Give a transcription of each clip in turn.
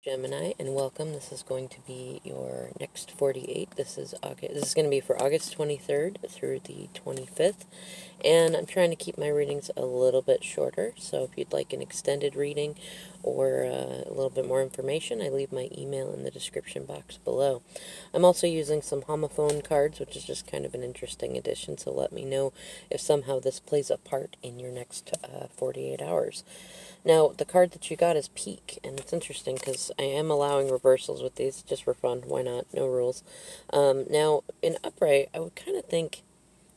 Gemini, and welcome. This is going to be your next 48. This is going to be for August 23rd through the 25th, and I'm trying to keep my readings a little bit shorter. So if you'd like an extended reading or a little bit more information, I leave my email in the description box below. I'm also using some homophone cards, which is just kind of an interesting addition. So let me know if somehow this plays a part in your next 48 hours. Now, the card that you got is Peak, and it's interesting because I am allowing reversals with these just for fun. Why not? No rules. Now, in upright, I would kind of think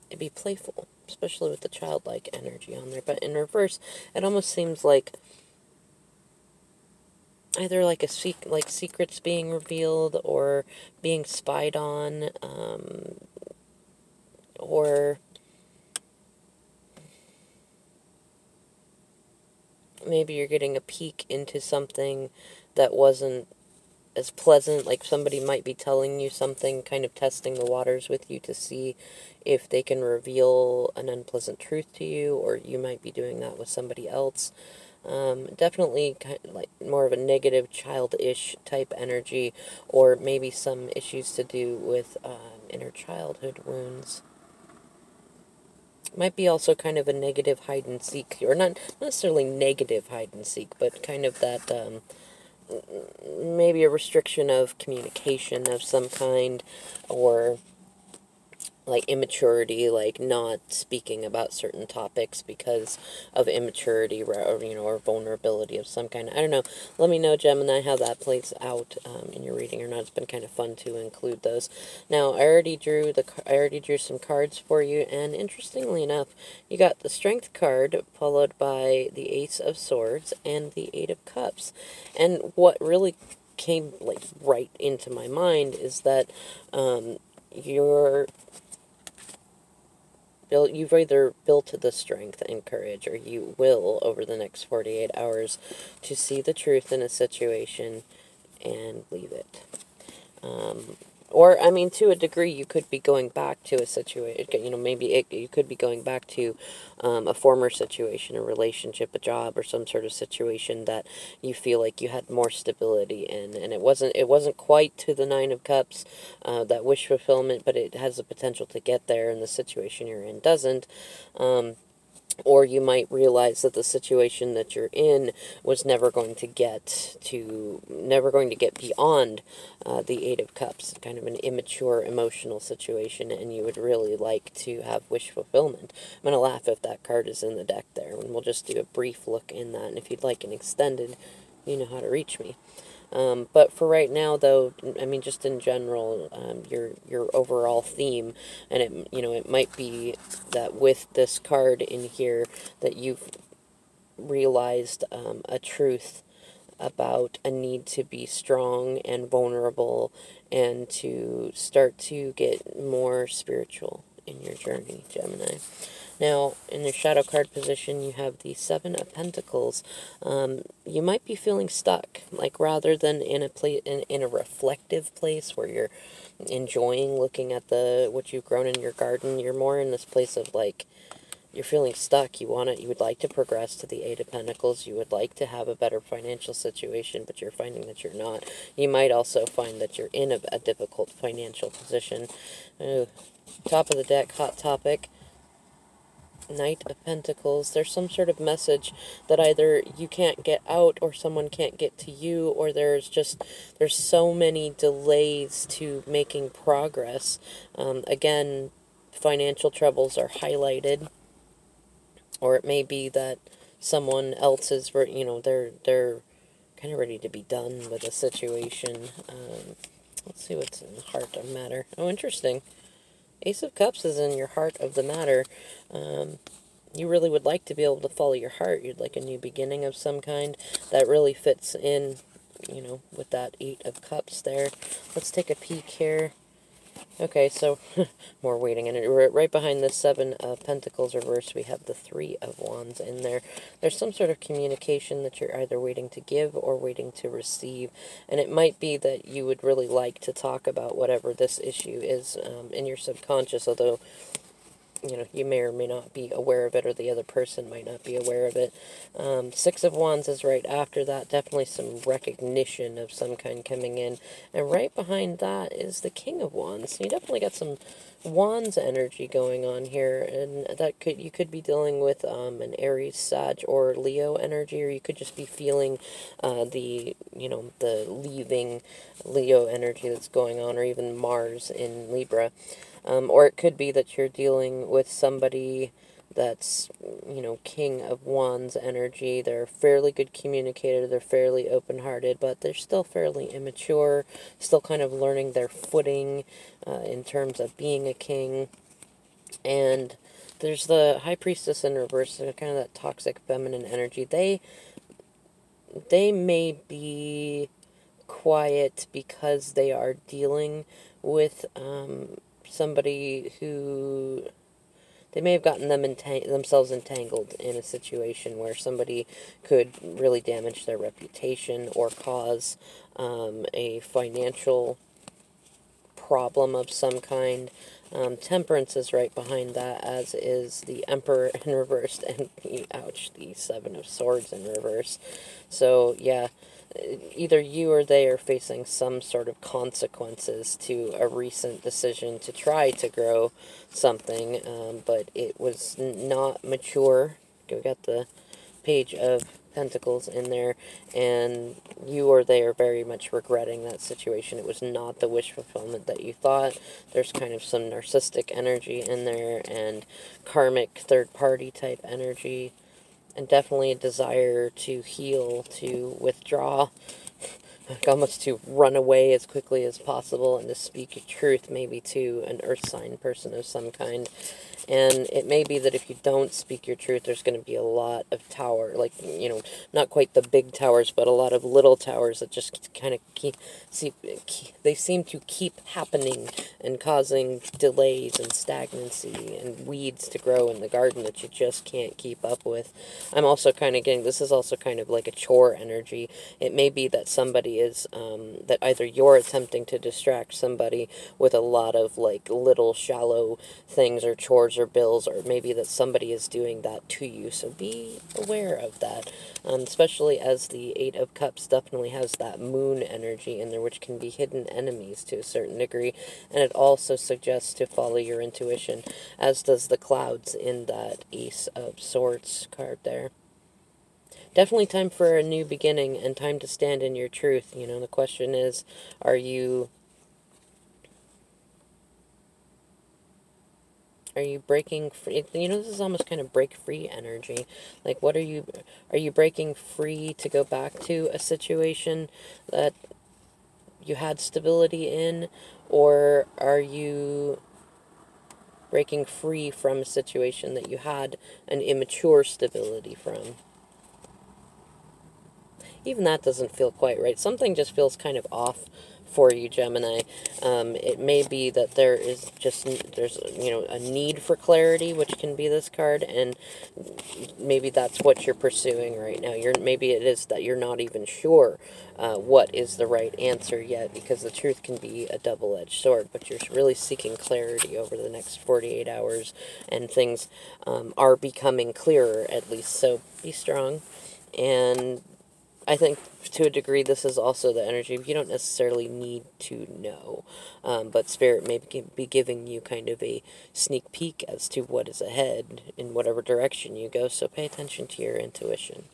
it'd be playful, especially with the childlike energy on there. But in reverse, it almost seems like either like secrets being revealed or being spied on, or maybe you're getting a peek into something that wasn't as pleasant, like somebody might be telling you something, kind of testing the waters with you to see if they can reveal an unpleasant truth to you, or you might be doing that with somebody else. Definitely kind of like more of a negative, childish type energy, or maybe some issues to do with inner childhood wounds. Might be also kind of a negative hide and seek, or not necessarily negative hide and seek, but kind of that maybe a restriction of communication of some kind, or like immaturity, like not speaking about certain topics because of immaturity, or or vulnerability of some kind. I don't know. Let me know, Gemini, how that plays out in your reading or not. It's been kind of fun to include those. Now, I already drew some cards for you, and interestingly enough, you got the Strength card followed by the Ace of Swords and the Eight of Cups. And what really came like right into my mind is that you've either built the strength and courage, or you will, over the next 48 hours, to see the truth in a situation and leave it. Or, I mean, to a degree, you could be going back to a situation, maybe you could be going back to a former situation, a relationship, a job, or some sort of situation that you feel like you had more stability in, and it wasn't quite to the Nine of Cups, that wish fulfillment, but it has the potential to get there, and the situation you're in doesn't. Or you might realize that the situation that you're in was never going to get beyond the Eight of Cups, kind of an immature emotional situation, and you would really like to have wish fulfillment. I'm going to laugh if that card is in the deck there, and we'll just do a brief look in that, and if you'd like an extended, you know how to reach me. But for right now, though, I mean, just in general, your overall theme, and it might be that with this card in here that you've realized a truth about a need to be strong and vulnerable, and to start to get more spiritual in your journey, Gemini. Now, in your shadow card position, you have the Seven of Pentacles. You might be feeling stuck, like rather than in a reflective place where you're enjoying looking at what you've grown in your garden. You're more in this place of like you're feeling stuck. You would like to progress to the Eight of Pentacles. You would like to have a better financial situation, but you're finding that you're not. You might also find that you're in a difficult financial position. Top of the deck, hot topic. Knight of Pentacles. There's some sort of message that either you can't get out, or someone can't get to you, or there's so many delays to making progress. Again, financial troubles are highlighted, or it may be that someone else is, they're kind of ready to be done with a situation. Let's see what's in the heart of matter. Oh, interesting. Ace of Cups is in your heart of the matter. You really would like to be able to follow your heart. You'd like a new beginning of some kind. That really fits in, with that Eight of Cups there. Let's take a peek here. Okay, so more waiting, and right behind the Seven of Pentacles reverse, we have the Three of Wands in there. There's some sort of communication that you're either waiting to give or waiting to receive, and it might be that you would really like to talk about whatever this issue is in your subconscious, although you know, you may or may not be aware of it, or the other person might not be aware of it. Six of Wands is right after that. Definitely some recognition of some kind coming in. And right behind that is the King of Wands. So you definitely got some Wands energy going on here, and that you could be dealing with an Aries, Sag, or Leo energy, or you could just be feeling the leaving Leo energy that's going on, or even Mars in Libra. Or it could be that you're dealing with somebody that's, you know, King of Wands energy. They're a fairly good communicator, they're fairly open-hearted, but they're still fairly immature, still kind of learning their footing in terms of being a king. And there's the High Priestess in reverse, kind of that toxic feminine energy. They may be quiet because they are dealing with somebody who they may have gotten themselves entangled in a situation where somebody could really damage their reputation or cause a financial problem of some kind. Temperance is right behind that, as is the Emperor in reverse, and ouch, the Seven of Swords in reverse. So yeah, either you or they are facing some sort of consequences to a recent decision to try to grow something, but it was not mature. We got the Page of Pentacles in there, and you or they are very much regretting that situation. It was not the wish fulfillment that you thought. There's kind of some narcissistic energy in there, and karmic third-party type energy, and definitely a desire to heal, to withdraw, like almost to run away as quickly as possible, and to speak your truth maybe to an earth sign person of some kind. And it may be that if you don't speak your truth, there's going to be a lot of tower, like, you know, not quite the big towers, but a lot of little towers that just kind of they seem to keep happening and causing delays and stagnancy and weeds to grow in the garden that you just can't keep up with. I'm also kind of getting, this is also kind of like a chore energy. It may be that somebody is, that either you're attempting to distract somebody with a lot of, like, little shallow things or chores or bills, or maybe that somebody is doing that to you. So be aware of that, especially as the Eight of Cups definitely has that moon energy in there, which can be hidden enemies to a certain degree. And it also suggests to follow your intuition, as does the clouds in that Ace of Swords card there. Definitely time for a new beginning and time to stand in your truth. You know, the question is, are you breaking free? You know, this is almost kind of break free energy. Like, what are you breaking free to go back to a situation that you had stability in, or are you breaking free from a situation that you had an immature stability from? Even that doesn't feel quite right. Something just feels kind of off for you, Gemini. It may be that there's you know, a need for clarity, which can be this card, and maybe that's what you're pursuing right now. Maybe it is that you're not even sure what is the right answer yet, because the truth can be a double-edged sword, but you're really seeking clarity over the next 48 hours, and things are becoming clearer, at least. So be strong. And I think, to a degree, this is also the energy. You don't necessarily need to know, but Spirit may be giving you kind of a sneak peek as to what is ahead in whatever direction you go, so pay attention to your intuition.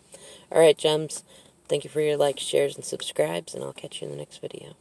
Alright, Gems, thank you for your likes, shares, and subscribes, and I'll catch you in the next video.